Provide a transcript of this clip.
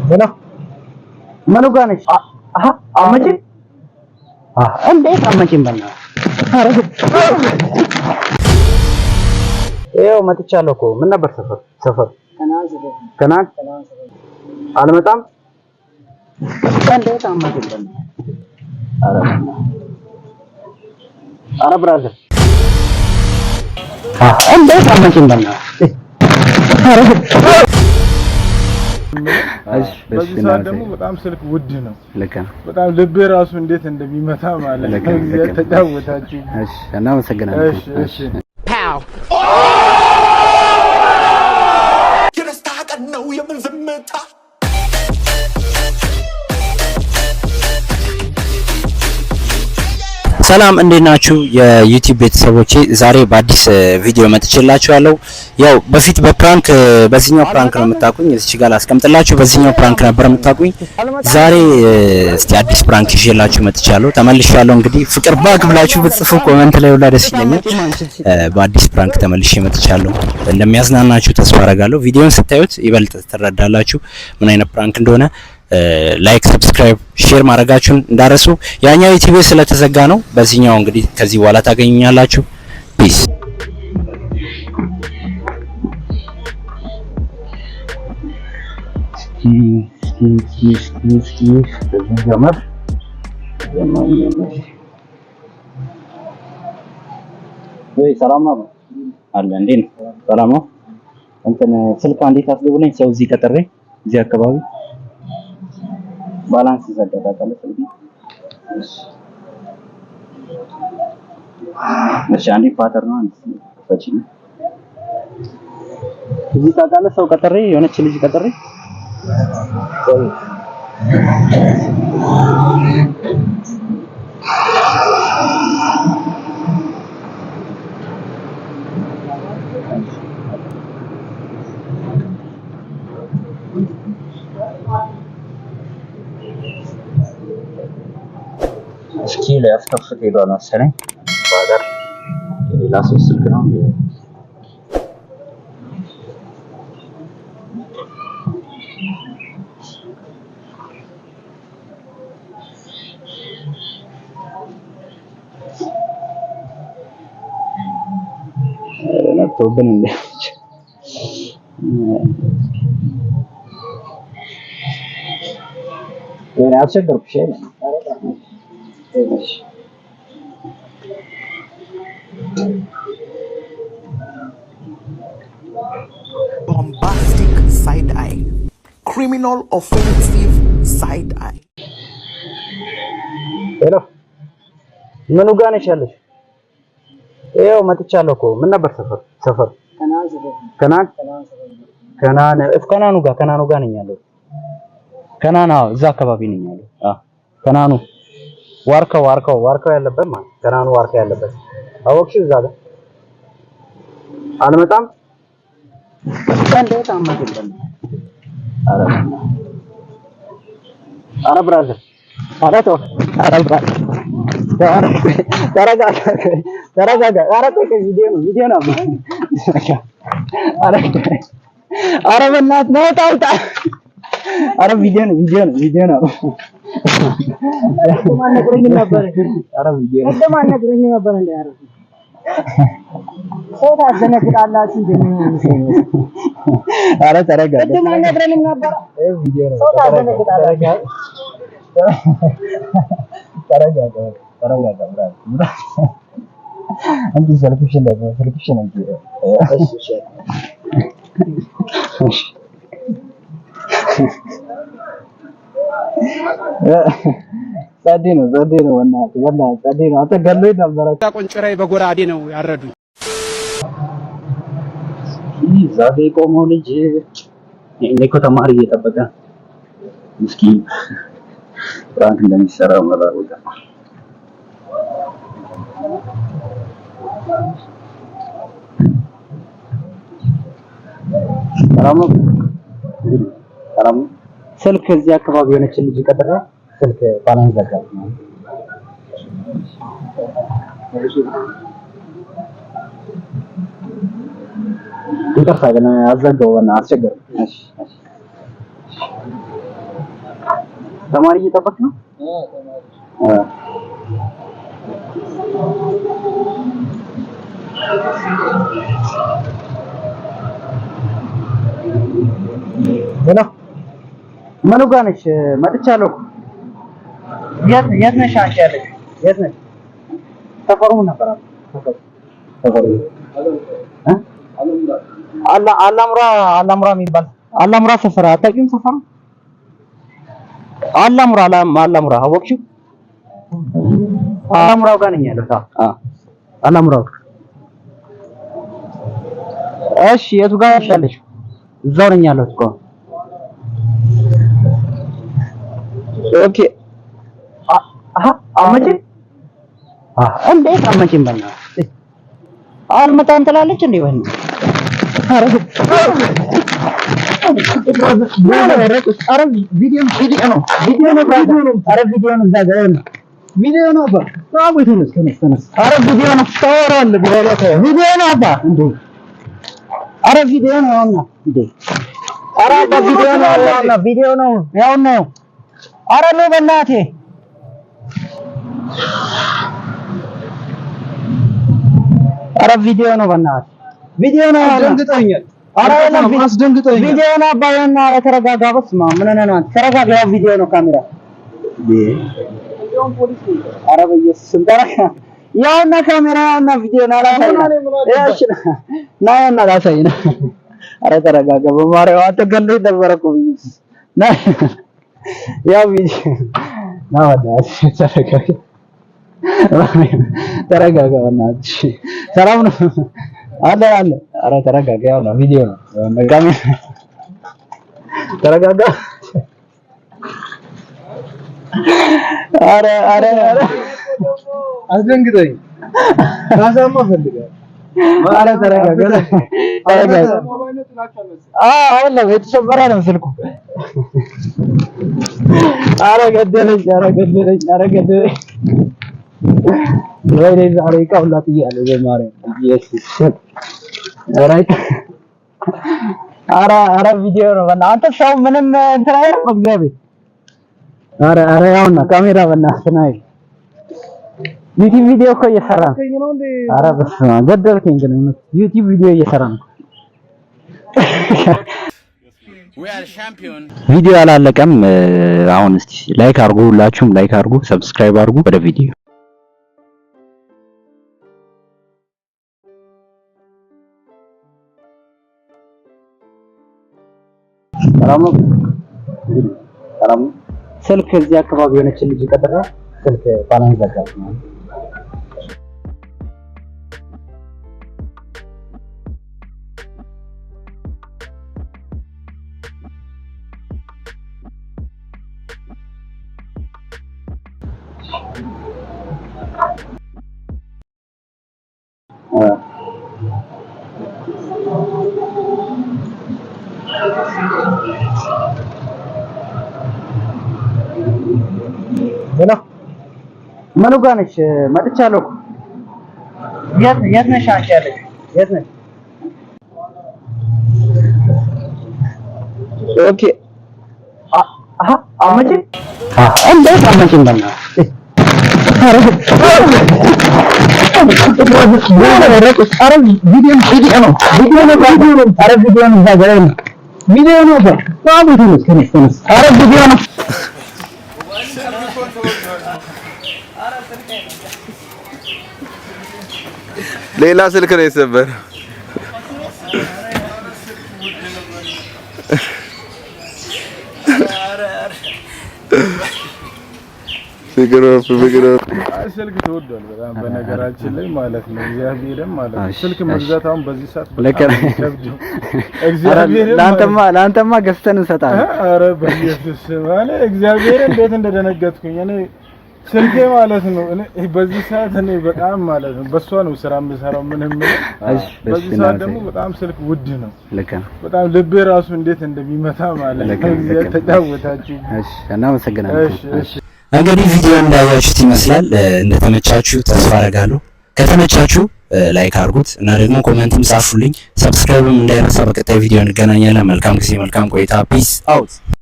ሄሎ ምኑ ጋር ነሽ? አመጪኝ። እንዴት አመጪኝ? ይኸው መጥቻለሁ እኮ። ምን ነበር ሰፈር? ከናን አልመጣም። እንዴት አመጪኝ? ኧረ ብራዘር እንዴት አመጪኝ? በዚህ ሰዓት ደግሞ በጣም ስልክ ውድ ነው። በጣም ልቤ ራሱ እንዴት እንደሚመታ ማለት ነው። ተጫወታችሁ። እሺ እናመሰግናለን። እሺ ፓው የደስታ ቀን ነው የምን ዝምታ ሰላም እንዴት ናችሁ የዩቲዩብ ቤተሰቦቼ? ዛሬ በአዲስ ቪዲዮ መጥቼላችኋለሁ። ያው በፊት በፕራንክ በዚህኛው ፕራንክ ነው የምታውቁኝ፣ እዚህ ጋር አስቀምጥላችሁ በዚህኛው ፕራንክ ነበር የምታውቁኝ። ዛሬ እስቲ አዲስ ፕራንክ ይዤላችሁ መጥቻለሁ። ተመልሻለሁ። እንግዲህ ፍቅር ባክ ብላችሁ ብትጽፉ ኮሜንት ላይ ሁላ ደስ ይለኛል። በአዲስ ፕራንክ ተመልሼ መጥቻለሁ። እንደሚያዝናናችሁ ተስፋ አደርጋለሁ። ቪዲዮውን ስታዩት ይበልጥ ትረዳላችሁ ምን አይነት ፕራንክ እንደሆነ። ላይክ ሰብስክራይብ ሼር ማድረጋችሁን እንዳረሱ። ያኛው ዩቲዩብ ስለተዘጋ ነው። በዚህኛው እንግዲህ ከዚህ በኋላ ታገኙኛላችሁ። ፒስ ወይ ሰላም ነው አለ እንዴ? ሰላም ነው። እንትን ስልክ አንዴ ታስገቡልኝ። ሰው እዚህ ቀጠሬ እዚህ አካባቢ ባላንስ ዘጋታለ ስለዚህ እሺ አንዴ ፓተር ነው አንዴ ፈጪ እዚህ ታውቃለህ ሰው ቀጠሬ የሆነች ልጅ ቀጠሬ እስኪ ለያስከፍት ሄዷል መሰለኝ። ባደር ሌላ ሰው ስልክ ነው። ነጥቶብን እንዴ? ወይ አስቸገርኩሽ አይደል? bombastic side eye criminal offensive side eye ሄሎ ምኑ ጋር ነሽ ያለሽ? ይኸው መጥቻለሁ እኮ። ምን ነበር ሰፈር? ከናኑ ጋር ነኝ ያለው። ከናና እዛ አካባቢ ነኝ ያለው። ከናኑ ዋርካው ያለበት ማለት ከናኑ ዋርካው ያለበት አወቅሽ? እዛ ጋር አልመጣም። እንዴት አመጣለሁ? ኧረ ብራዘር ተረጋጋ። ኧረ ቪዲዮ ነው። ኧረ በእናትህ ነው ታውጣ። ኧረ ቪዲዮ ነው። ማነግረኝ ነበር። ኧረ ቪዲዮ ነው። ማነግረኝ ነበር እንዴ? ኧረ ሰው ታዘነግጣላችሁ እንዴ? ኧረ ተረጋጋ። ማነግረኝ ነበር። ቪዲዮ ነው። ሰው ታዘነግጣላችሁ። ተረጋጋ ብራዘር። አንቺ ሰልፍሽን እንጂ እሺ ጸዴ ነው ወላሂ ጸዴ ነው። አንተ ገሎኝ ነበር። ቆንጭራይ በጎራዴ ነው ያረዱኝ። ዛሬ ቆመው ልጅ እኔ እኮ ተማሪ እየጠበቀ ምስኪን ፕራንክ እንደሚሰራ መላወቅ ሰላም ስልክ እዚህ አካባቢ የሆነች ልጅ ቀጥራ ስልክ ባላንስ ዘጋት ነው። ይቅርታ ግን አዘጋው እና አስቸገረኝ። እሺ ተማሪ እየጠበቅ ነው? ሄሎ ምኑ ጋር ነሽ? መጥቻለሁ። የት ነሽ አንቺ ያለሽ? የት ነሽ? ሰፈሩ ነበር ሰፈሩ አላሙራ የሚባል አላሙራ ሰፈር አታውቂውም? ሰፈሩ አላሙራ አወቅሽው? አላሙራው ጋር ነኝ ያለሁት። አላሙራው። እሺ የቱ ጋር ነሽ ያለሽው? እዛው ነኝ ያለሁት እኮ። ኦኬ አመጪኝ እንዴት አመጪኝ? በእናትህ አልመጣም ትላለች እንዴ? በእናትህ ኧረ ቪዲዮ ነው። ቪዲዮ ነው አባ። ተነስ። ኧረ ቪዲዮ ነው ታወራለህ። ቪዲዮ ነው አባ እንዴ! ኧረ ቪዲዮ ነው ያውና እንዴ! ኧረ አባ ቪዲዮ ነው ያውና። ኧረ ነው በእናትህ ኧረ ቪዲዮ ነው በእናትህ ቪዲዮ ነው። አስደንግጠኛል። ኧረ አስደንግጠኛል። ቪዲዮ ነው አባ ያውና። ኧረ ተረጋጋ። በስመ አብ ምን ሆነህ ነው? ተረጋጋ። ያው ቪዲዮ ነው ካሜራ ኧረ በኢየሱስ ስም ተረጋጋ። ያውና ካሜራ ያውና ቪዲዮ ነው ያውና ላሳይ ነው። ኧረ ተረጋጋ በማርያም አትገለኝ ነበር እኮ ብዬሽ ያው ቪዲዮ ነው ተረጋጋ በእናትሽ። ሰላም ነው አለ። ኧረ ተረጋጋ። ያው ነው ቪዲዮ ነው ነጋሚ። ተረጋጋ። ኧረ አስደንግጠኝ። ካሳማ ፈልጋለሁ። ኧረ ተረጋጋ። አይደለም የተሰበረ ነው ስልኩ። ኧረ ገደለኝ። ወይኔ ዛሬ ቀውላ ጥያለሁ በማርያም ኢየሱስ። ኧረ ቪዲዮ ነው በእናትህ። አንተ ሰው ምንም እንትን አይደለም እግዚአብሔር። ኧረ ያውና ካሜራ በእናትህ ነው። ዩቲዩብ ቪዲዮ እኮ እየሰራ ነው። ኧረ በስመ አብ ገደልከኝ። ግን ዩቲዩብ ቪዲዮ እየሰራ ነው። ቪዲዮ አላለቀም። አሁን እስቲ ላይክ አድርጉ፣ ሁላችሁም ላይክ አድርጉ፣ ሰብስክራይብ አድርጉ። ወደ ቪዲዮ ሰላም። ስልክ እዚህ አካባቢ የሆነች ልጅ ቀጥራ ስልክ ባላንስ ዘጋች ነው። ሄሎ ምኑ ጋር ነሽ? መጥቻለሁ። የት ነሽ አንቺ ያለሽ? የት ነሽ? ኦኬ አመጪኝ እንዴት አመጪኝ? በእናትህ ኧረ ቪዲዮ ነው። ኧረ ቪዲዮ ነው። እዛ ጋር ነው ቪዲዮ ነው። ተነስ። ኧረ ቪዲዮ ነው። ሌላ ስልክ ነው የሰበረው። ፍቅር ስልክ ተወዷል በጣም በነገራችን ላይ ማለት ነው። እግዚአብሔርም ማለት ነው ስልክ መግዛት አሁን በዚህ ሰዓት በጣም ከብዶ ለአንተማ ገዝተን እንሰጣለን። ኧረ በኢየሱስ ማለት እግዚአብሔር እንዴት እንደደነገጥኩኝ እኔ ስልኬ ማለት ነው። እኔ በዚህ ሰዓት እኔ በጣም ማለት ነው በሷ ነው ስራ የምሰራው ምንም በዚህ ሰዓት ደግሞ በጣም ስልክ ውድ ነው። በጣም ልቤ ራሱ እንዴት እንደሚመታ ማለት ነው። እግዚአብሔር ተጫወታችሁ። እሺ እናመሰግናለን። እሺ እንግዲህ ቪዲዮ እንዳያችሁት ይመስላል። እንደተመቻችሁ ተስፋ አደርጋለሁ። ከተመቻችሁ ላይክ አድርጉት እና ደግሞ ኮሜንትም ጻፉልኝ። ሰብስክራይብም እንዳይረሳ። በቀጣይ ቪዲዮ እንገናኛለን። መልካም ጊዜ፣ መልካም ቆይታ። ፒስ አውት